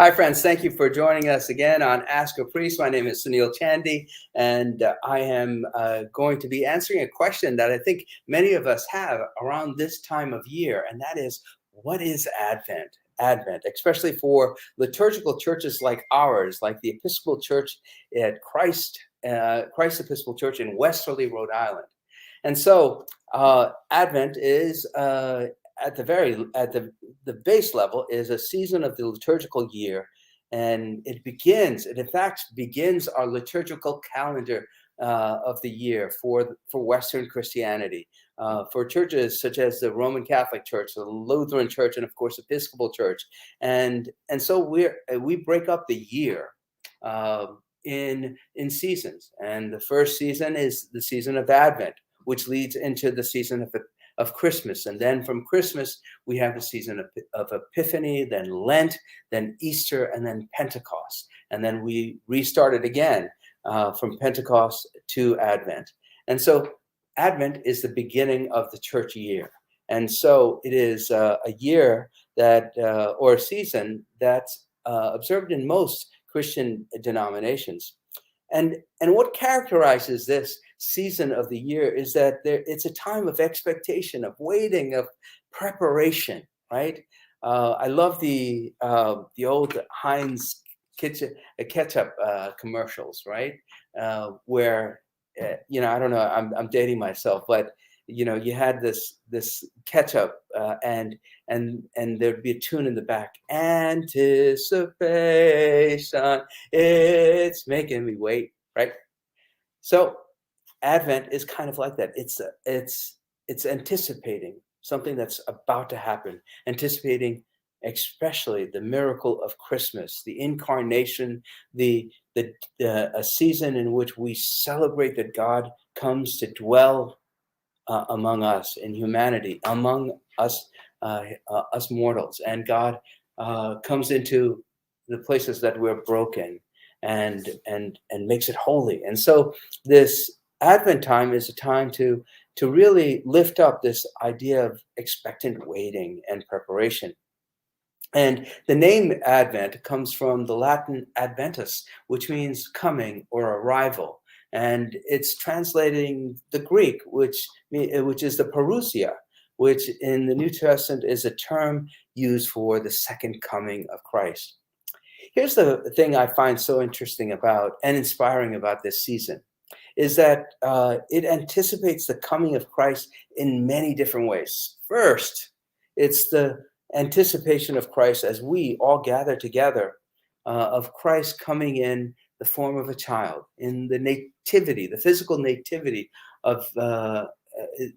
Hi, friends. Thank you for joining us again on Ask a Priest. My name is Sunil Chandy, and I am going to be answering a question that I think many of us have around this time of year, and that is, what is Advent? Advent, especially for liturgical churches like ours, like the Episcopal Church at Christ Episcopal Church in Westerly, Rhode Island. And so Advent is at the base level is a season of the liturgical year, and it in fact begins our liturgical calendar of the year for Western Christianity. For churches such as the Roman Catholic Church, the Lutheran Church, and of course Episcopal Church, and so we break up the year uh, in seasons, and the first season is the season of Advent, which leads into the season of Christmas. And then from Christmas, we have the season of Epiphany, then Lent, then Easter, and then Pentecost. And then we restart it again from Pentecost to Advent. And so Advent is the beginning of the church year. And so it is a year or a season that's observed in most Christian denominations. And what characterizes this season of the year is that it's a time of expectation, of waiting, of preparation, right? I love the old Heinz ketchup commercials, right? Where I don't know, I'm dating myself, but you had this ketchup, and there'd be a tune in the back, anticipation, it's making me wait, right? So Advent is kind of like that. It's anticipating something that's about to happen, anticipating especially the miracle of Christmas, the incarnation, a season in which we celebrate that God comes to dwell among us in humanity, among us us mortals, and God comes into the places that we're broken and makes it holy. And so this Advent time is a time to really lift up this idea of expectant waiting and preparation. And the name Advent comes from the Latin adventus, which means coming or arrival. And it's translating the Greek, which is the parousia, which in the New Testament is a term used for the second coming of Christ. Here's the thing I find so interesting about and inspiring about this season is that it anticipates the coming of Christ in many different ways. First, it's the anticipation of Christ as we all gather together, of Christ coming in the form of a child, in the nativity, the physical nativity of,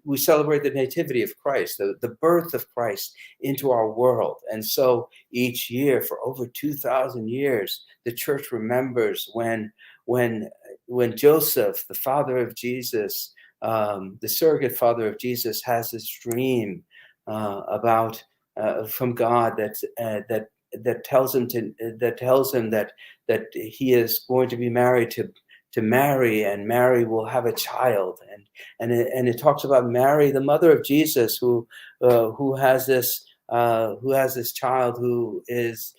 we celebrate the nativity of Christ, the birth of Christ into our world. And so each year for over 2,000 years, the church remembers when Joseph, the father of Jesus, the surrogate father of Jesus, has this dream about from God that tells him that he is going to be married to Mary, and Mary will have a child, and it talks about Mary, the mother of Jesus, who has this child who's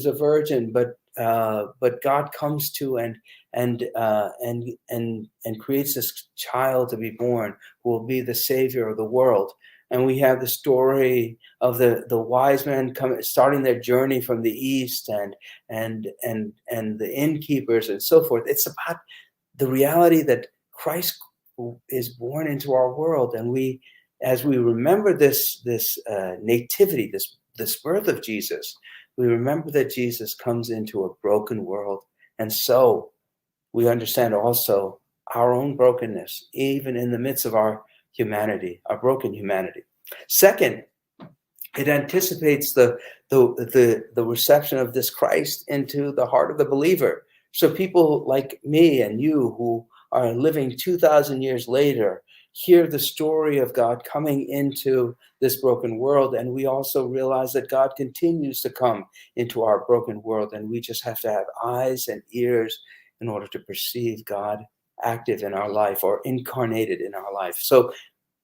a virgin, but God comes to and creates this child to be born who will be the savior of the world. And we have the story of the wise men starting their journey from the east, and the innkeepers and so forth. It's about the reality that Christ is born into our world, and as we remember this nativity, this birth of Jesus, we remember that Jesus comes into a broken world, and so we understand also our own brokenness, even in the midst of our humanity, our broken humanity. Second, it anticipates the reception of this Christ into the heart of the believer. So people like me and you who are living 2,000 years later hear the story of God coming into this broken world, and we also realize that God continues to come into our broken world, and we just have to have eyes and ears in order to perceive God active in our life or incarnated in our life. So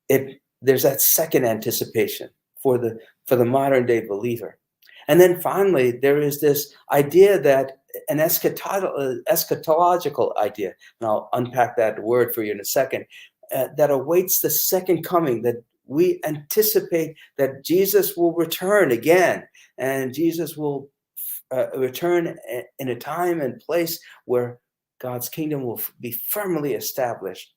there's that second anticipation for the modern day believer. And then finally, there is this idea that an eschatological idea, and I'll unpack that word for you in a second, that awaits the second coming, that we anticipate that Jesus will return again, and Jesus will return in a time and place where God's kingdom will be firmly established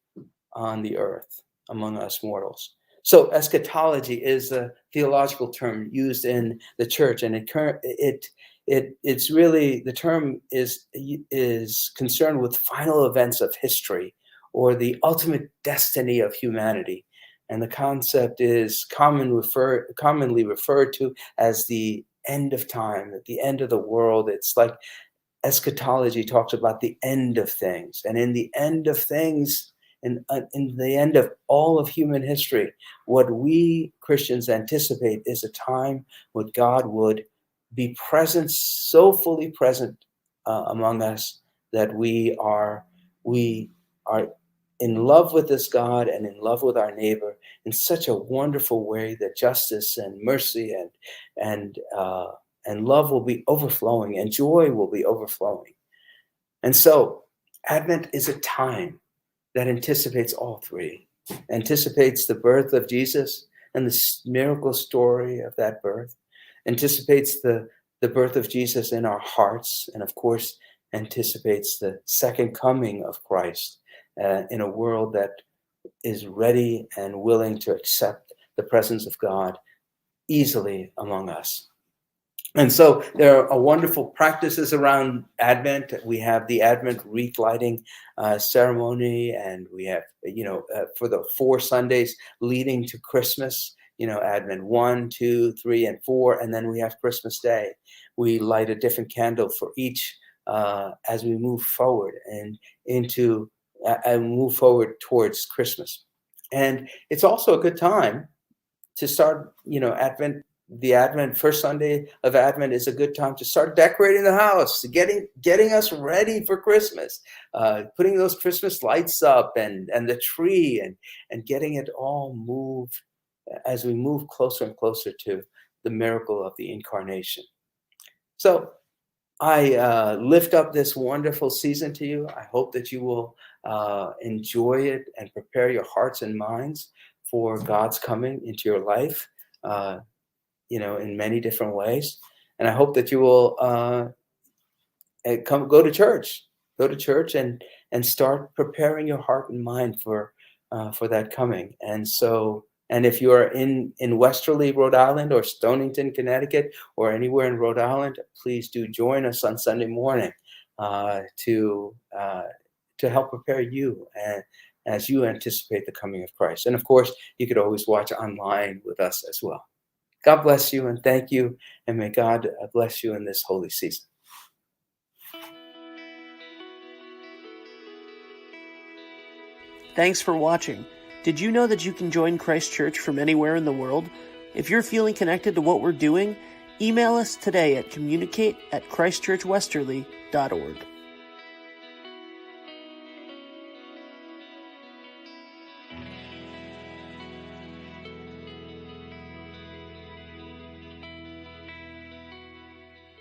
on the earth among us mortals. So eschatology is a theological term used in the church, and it's really, the term is concerned with final events of history or the ultimate destiny of humanity. And the concept is commonly referred to as the end of time, at the end of the world. It's like eschatology talks about the end of things, and in the end of things, in the end of all of human history, what we Christians anticipate is a time when God would be present, so fully present among us, that we are in love with this God and in love with our neighbor in such a wonderful way that justice and mercy and love will be overflowing and joy will be overflowing. And so Advent is a time that anticipates all three, anticipates the birth of Jesus and the miracle story of that birth, anticipates the birth of Jesus in our hearts, and of course anticipates the second coming of Christ in a world that is ready and willing to accept the presence of God easily among us. And so there are wonderful practices around Advent. We have the Advent wreath lighting ceremony, and we have, for the 4 Sundays leading to Christmas, Advent 1, 2, 3, and 4, and then we have Christmas Day. We light a different candle for each as we move forward and move forward towards Christmas. And it's also a good time to start, Advent. The Advent, first Sunday of Advent, is a good time to start decorating the house, getting us ready for Christmas, putting those Christmas lights up and the tree and getting it all moved as we move closer and closer to the miracle of the incarnation. So I lift up this wonderful season to you. I hope that you will enjoy it and prepare your hearts and minds for God's coming into your life. In many different ways. And I hope that you will go to church and start preparing your heart and mind for that coming. And if you are in Westerly, Rhode Island, or Stonington, Connecticut, or anywhere in Rhode Island, please do join us on Sunday morning to help prepare you and as you anticipate the coming of Christ. And of course, you could always watch online with us as well. God bless you and thank you, and may God bless you in this holy season. Thanks for watching. Did you know that you can join Christ Church from anywhere in the world? If you're feeling connected to what we're doing, email us today at communicate@christchurchwesterly.org.